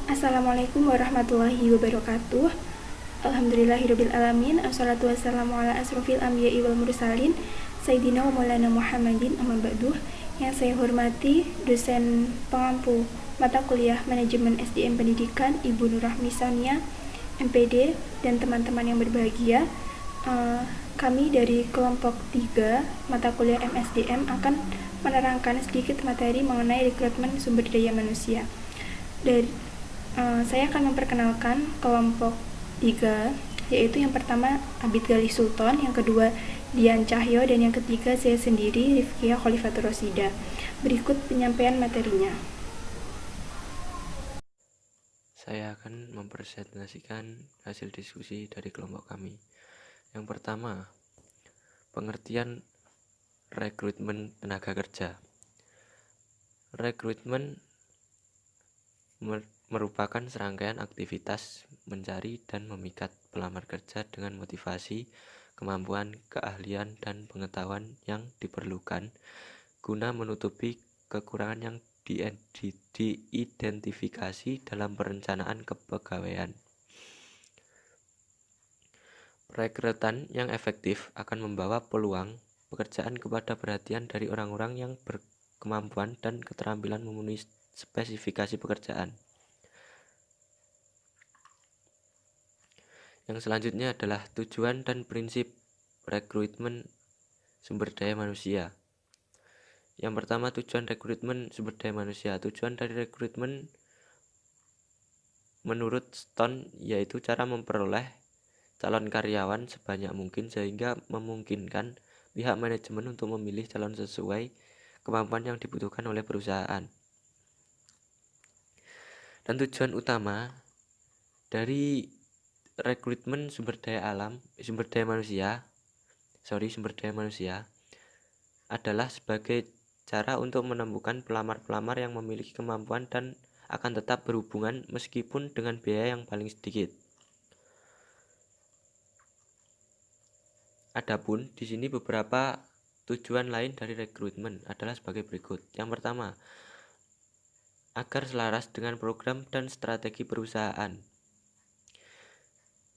Assalamualaikum warahmatullahi wabarakatuh. Alhamdulillahirabbil alamin. Assalatu wassalamu ala asrofil anbiya'i wal mursalin Sayyidina wa maulana Muhammadin amma ba'du. Yang saya hormati dosen pengampu mata kuliah Manajemen SDM Pendidikan Ibu Nurrahmi Sania MPD dan teman-teman yang berbahagia. Kami dari kelompok 3 mata kuliah MSDM akan menerangkan sedikit materi mengenai rekrutmen sumber daya manusia. Saya akan memperkenalkan kelompok 3, yaitu yang pertama Abid Galih Sultan, yang kedua Dian Cahyo, dan yang ketiga saya sendiri, Rifkia Khalifatur Rosida. Berikut penyampaian materinya. Saya akan mempresentasikan hasil diskusi dari kelompok kami. Yang pertama, pengertian rekrutmen tenaga kerja. Rekrutmen merupakan serangkaian aktivitas mencari dan memikat pelamar kerja dengan motivasi, kemampuan, keahlian, dan pengetahuan yang diperlukan guna menutupi kekurangan yang diidentifikasi dalam perencanaan kepegawaian. Rekrutan yang efektif akan membawa peluang pekerjaan kepada perhatian dari orang-orang yang berkemampuan dan keterampilan memenuhi spesifikasi pekerjaan. Yang selanjutnya adalah tujuan dan prinsip rekrutmen sumber daya manusia. Yang pertama, tujuan rekrutmen sumber daya manusia. Tujuan dari rekrutmen menurut Stone yaitu cara memperoleh calon karyawan sebanyak mungkin sehingga memungkinkan pihak manajemen untuk memilih calon sesuai kemampuan yang dibutuhkan oleh perusahaan. Dan tujuan utama dari rekrutmen sumber daya manusia adalah sebagai cara untuk menemukan pelamar-pelamar yang memiliki kemampuan dan akan tetap berhubungan meskipun dengan biaya yang paling sedikit. Adapun di sini beberapa tujuan lain dari rekrutmen adalah sebagai berikut. Yang pertama, agar selaras dengan program dan strategi perusahaan.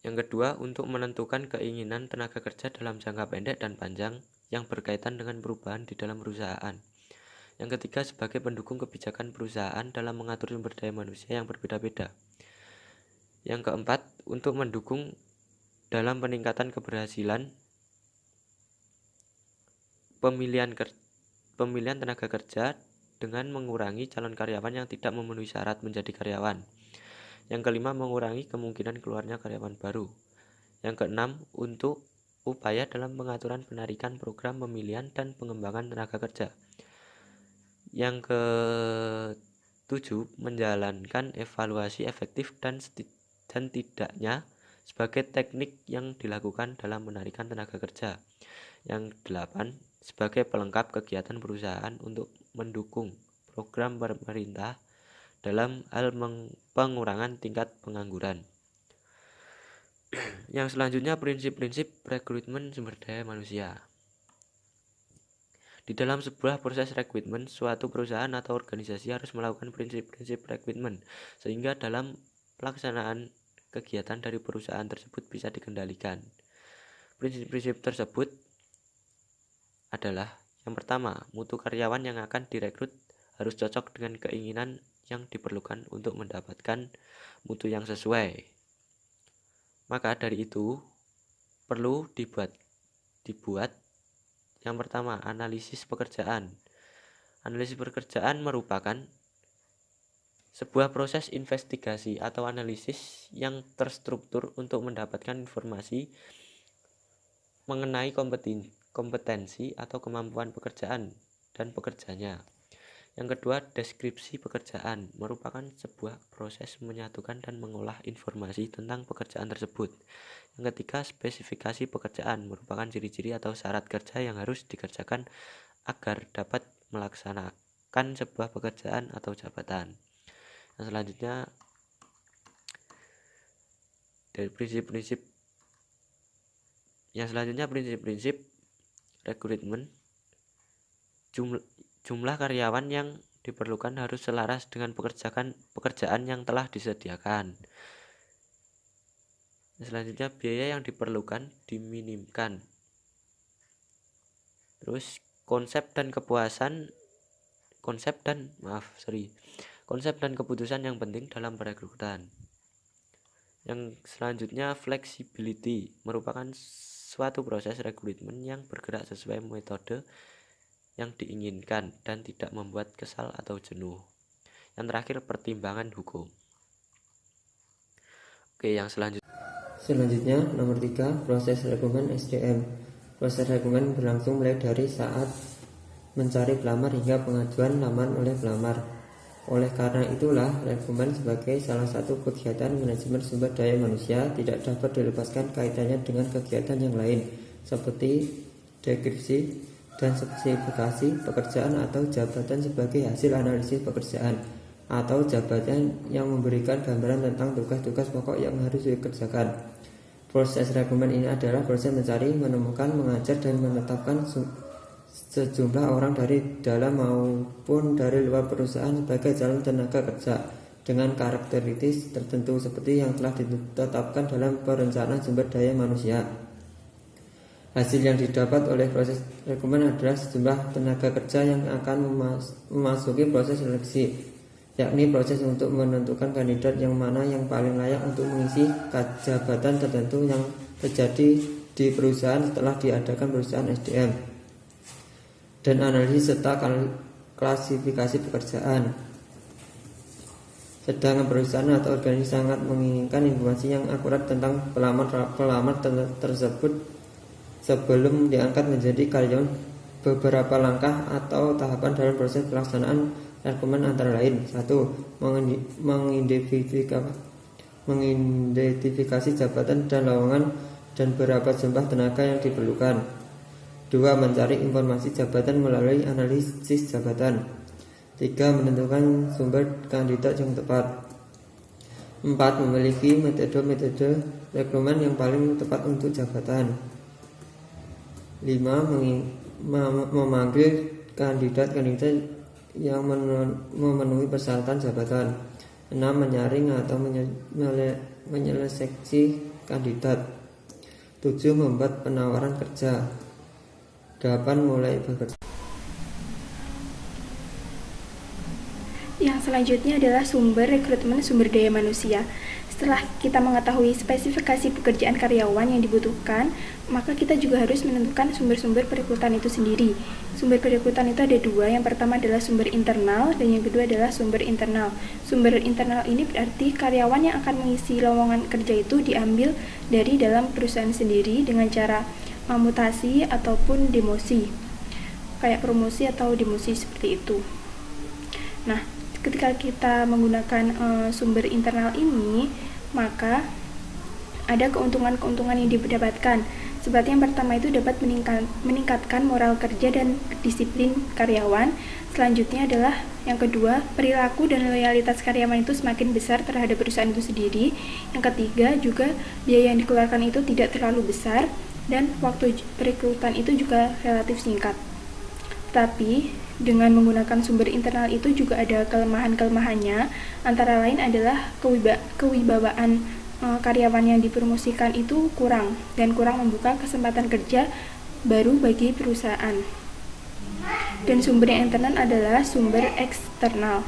Yang kedua, untuk menentukan keinginan tenaga kerja dalam jangka pendek dan panjang yang berkaitan dengan perubahan di dalam perusahaan. Yang ketiga, sebagai pendukung kebijakan perusahaan dalam mengatur sumber daya manusia yang berbeda-beda. Yang keempat, untuk mendukung dalam peningkatan keberhasilan pemilihan tenaga kerja dengan mengurangi calon karyawan yang tidak memenuhi syarat menjadi karyawan. Yang kelima, mengurangi kemungkinan keluarnya karyawan baru. Yang keenam, untuk upaya dalam pengaturan penarikan program pemilihan dan pengembangan tenaga kerja. Yang ketujuh, menjalankan evaluasi efektif dan tidaknya sebagai teknik yang dilakukan dalam menarikan tenaga kerja. Yang delapan, sebagai pelengkap kegiatan perusahaan untuk mendukung program pemerintah dalam hal pengurangan tingkat pengangguran. Yang selanjutnya, prinsip-prinsip rekrutmen sumber daya manusia. Di dalam sebuah proses rekrutmen, suatu perusahaan atau organisasi harus melakukan prinsip-prinsip rekrutmen sehingga dalam pelaksanaan kegiatan dari perusahaan tersebut bisa dikendalikan. Prinsip-prinsip tersebut adalah: yang pertama, mutu karyawan yang akan direkrut harus cocok dengan keinginan yang diperlukan untuk mendapatkan mutu yang sesuai. Maka dari itu perlu dibuat yang pertama, analisis pekerjaan. Analisis pekerjaan merupakan sebuah proses investigasi atau analisis yang terstruktur untuk mendapatkan informasi mengenai kompetensi atau kemampuan pekerjaan dan pekerjanya. Yang kedua, deskripsi pekerjaan merupakan sebuah proses menyatukan dan mengolah informasi tentang pekerjaan tersebut. Yang ketiga, spesifikasi pekerjaan merupakan ciri-ciri atau syarat kerja yang harus dikerjakan agar dapat melaksanakan sebuah pekerjaan atau jabatan. Yang selanjutnya, dari prinsip-prinsip rekrutmen. Jumlah karyawan yang diperlukan harus selaras dengan pekerjaan yang telah disediakan. Selanjutnya, biaya yang diperlukan diminimkan. Terus konsep dan keputusan yang penting dalam perekrutan. Yang selanjutnya, flexibility merupakan suatu proses rekrutmen yang bergerak sesuai metode yang diinginkan dan tidak membuat kesal atau jenuh. Yang terakhir, pertimbangan hukum. Oke, yang selanjutnya nomor 3, proses rekrutmen SDM. Proses rekrutmen berlangsung mulai dari saat mencari pelamar hingga pengajuan lamaran oleh pelamar. Oleh karena itulah, rekrutmen sebagai salah satu kegiatan manajemen sumber daya manusia tidak dapat dilepaskan kaitannya dengan kegiatan yang lain seperti deskripsi dan spesifikasi pekerjaan atau jabatan sebagai hasil analisis pekerjaan, atau jabatan yang memberikan gambaran tentang tugas-tugas pokok yang harus dikerjakan. Proses rekrutmen ini adalah proses mencari, menemukan, mengajar, dan menetapkan sejumlah orang dari dalam maupun dari luar perusahaan sebagai calon tenaga kerja dengan karakteristik tertentu seperti yang telah ditetapkan dalam perencanaan sumber daya manusia. Hasil yang didapat oleh proses rekrutmen adalah sejumlah tenaga kerja yang akan memasuki proses seleksi, yakni proses untuk menentukan kandidat yang mana yang paling layak untuk mengisi jabatan tertentu yang terjadi di perusahaan setelah diadakan perusahaan SDM, dan analisis serta klasifikasi pekerjaan. Sedangkan perusahaan atau organisasi sangat menginginkan informasi yang akurat tentang pelamar tersebut sebelum diangkat menjadi karyawan. Beberapa langkah atau tahapan dalam proses pelaksanaan rekrutmen antara lain: 1. Mengidentifikasi jabatan dan lowongan dan berapa jumlah tenaga yang diperlukan. 2. Mencari informasi jabatan melalui analisis jabatan. 3. Menentukan sumber kandidat yang tepat. 4. Memiliki metode rekrutmen yang paling tepat untuk jabatan. 5. Memanggil kandidat-kandidat yang memenuhi persyaratan jabatan. 6. Menyaring atau menyeleksi kandidat. 7. Membuat penawaran kerja. 8. Mulai bekerja. Yang selanjutnya adalah sumber rekrutmen sumber daya manusia. Setelah kita mengetahui spesifikasi pekerjaan karyawan yang dibutuhkan, maka kita juga harus menentukan sumber-sumber perekrutan itu sendiri. Sumber perekrutan itu ada dua. Yang pertama adalah sumber internal dan yang kedua adalah sumber internal. Sumber internal ini berarti karyawan yang akan mengisi lowongan kerja itu diambil dari dalam perusahaan sendiri dengan cara mutasi ataupun demosi, kayak promosi atau demosi seperti itu. Nah, ketika kita menggunakan sumber internal ini, maka ada keuntungan-keuntungan yang didapatkan. Seperti yang pertama itu dapat meningkatkan moral kerja dan disiplin karyawan. Selanjutnya adalah yang kedua, perilaku dan loyalitas karyawan itu semakin besar terhadap perusahaan itu sendiri. Yang ketiga juga biaya yang dikeluarkan itu tidak terlalu besar dan waktu perekrutan itu juga relatif singkat. Tapi dengan menggunakan sumber internal itu juga ada kelemahan-kelemahannya. Antara lain adalah kewibawaan karyawan yang dipromosikan itu kurang dan kurang membuka kesempatan kerja baru bagi perusahaan. Dan sumber yang internal adalah sumber eksternal.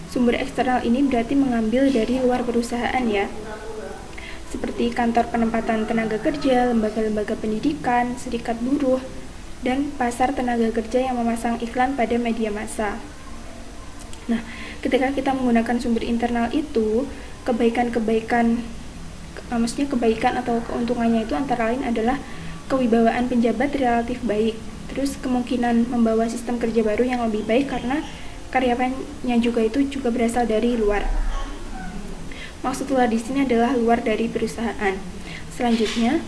Sumber eksternal ini berarti mengambil dari luar perusahaan ya, seperti kantor penempatan tenaga kerja, lembaga-lembaga pendidikan, serikat buruh, dan pasar tenaga kerja yang memasang iklan pada media massa. Nah, ketika kita menggunakan sumber internal itu, kebaikan atau keuntungannya itu antara lain adalah kewibawaan penjabat relatif baik, terus kemungkinan membawa sistem kerja baru yang lebih baik karena karyawannya juga berasal dari luar. Maksud luar di sini adalah luar dari perusahaan. Selanjutnya,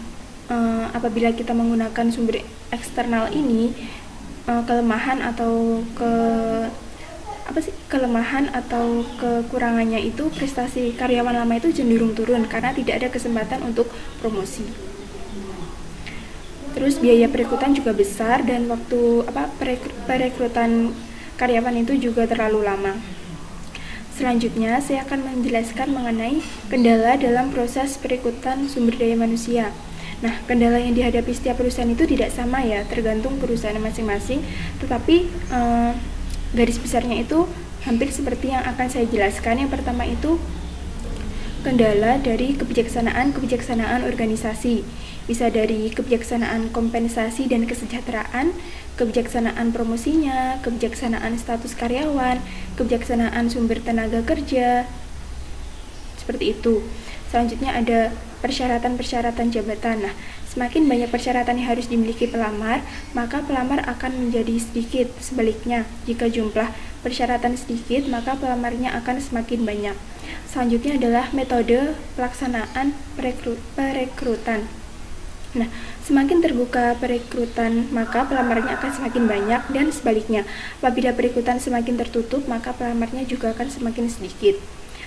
apabila kita menggunakan sumber eksternal ini, kelemahan atau kekurangannya itu prestasi karyawan lama itu cenderung turun karena tidak ada kesempatan untuk promosi. Terus biaya perekrutan juga besar dan waktu perekrutan karyawan itu juga terlalu lama. Selanjutnya, saya akan menjelaskan mengenai kendala dalam proses perekrutan sumber daya manusia. Nah, kendala yang dihadapi setiap perusahaan itu tidak sama ya, tergantung perusahaan masing-masing. Tetapi garis besarnya itu hampir seperti yang akan saya jelaskan. Yang pertama itu kendala dari kebijaksanaan organisasi. Bisa dari kebijaksanaan kompensasi dan kesejahteraan, kebijaksanaan promosinya, kebijaksanaan status karyawan, kebijaksanaan sumber tenaga kerja, seperti itu. Selanjutnya ada persyaratan-persyaratan jabatan. Nah, semakin banyak persyaratan yang harus dimiliki pelamar, maka pelamar akan menjadi sedikit. Sebaliknya, jika jumlah persyaratan sedikit, maka pelamarnya akan semakin banyak. Selanjutnya adalah metode pelaksanaan perekrutan. Nah, semakin terbuka perekrutan, maka pelamarnya akan semakin banyak, dan sebaliknya, apabila perekrutan semakin tertutup, maka pelamarnya juga akan semakin sedikit.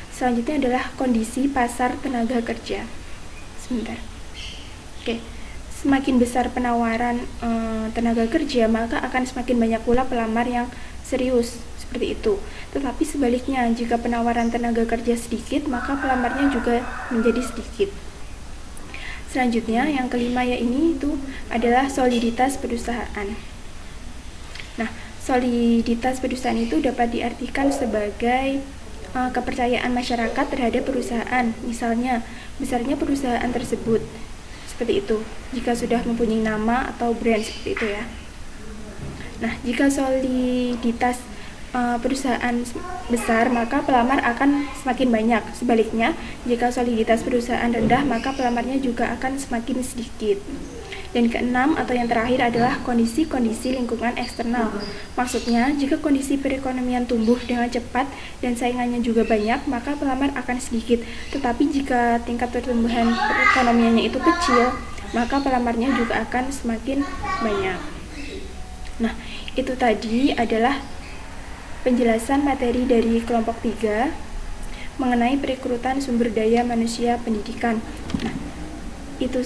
Selanjutnya adalah kondisi pasar tenaga kerja. Sebentar. Oke. Semakin besar penawaran tenaga kerja, maka akan semakin banyak pula pelamar yang serius, seperti itu. Tetapi sebaliknya, jika penawaran tenaga kerja sedikit, maka pelamarnya juga menjadi sedikit. Selanjutnya, yang kelima itu adalah soliditas perusahaan. Nah, soliditas perusahaan itu dapat diartikan sebagai kepercayaan masyarakat terhadap perusahaan. Misalnya, besarnya perusahaan tersebut. Seperti itu. Jika sudah mempunyai nama atau brand, seperti itu ya. Nah, jika soliditas perusahaan besar, maka pelamar akan semakin banyak. Sebaliknya, jika soliditas perusahaan rendah, maka pelamarnya juga akan semakin sedikit. Dan keenam atau yang terakhir adalah kondisi-kondisi lingkungan eksternal. Maksudnya, jika kondisi perekonomian tumbuh dengan cepat dan saingannya juga banyak, maka pelamar akan sedikit. Tetapi jika tingkat pertumbuhan perekonomiannya itu kecil, maka pelamarnya juga akan semakin banyak. Nah, itu tadi adalah penjelasan materi dari kelompok 3 mengenai perekrutan sumber daya manusia pendidikan. Nah, itu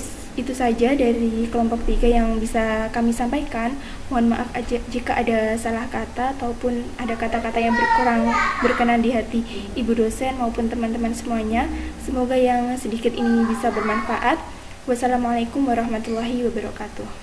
saja dari kelompok 3 yang bisa kami sampaikan. Mohon maaf jika ada salah kata ataupun ada kata-kata yang kurang berkenan di hati ibu dosen maupun teman-teman semuanya. Semoga yang sedikit ini bisa bermanfaat. Wassalamualaikum warahmatullahi wabarakatuh.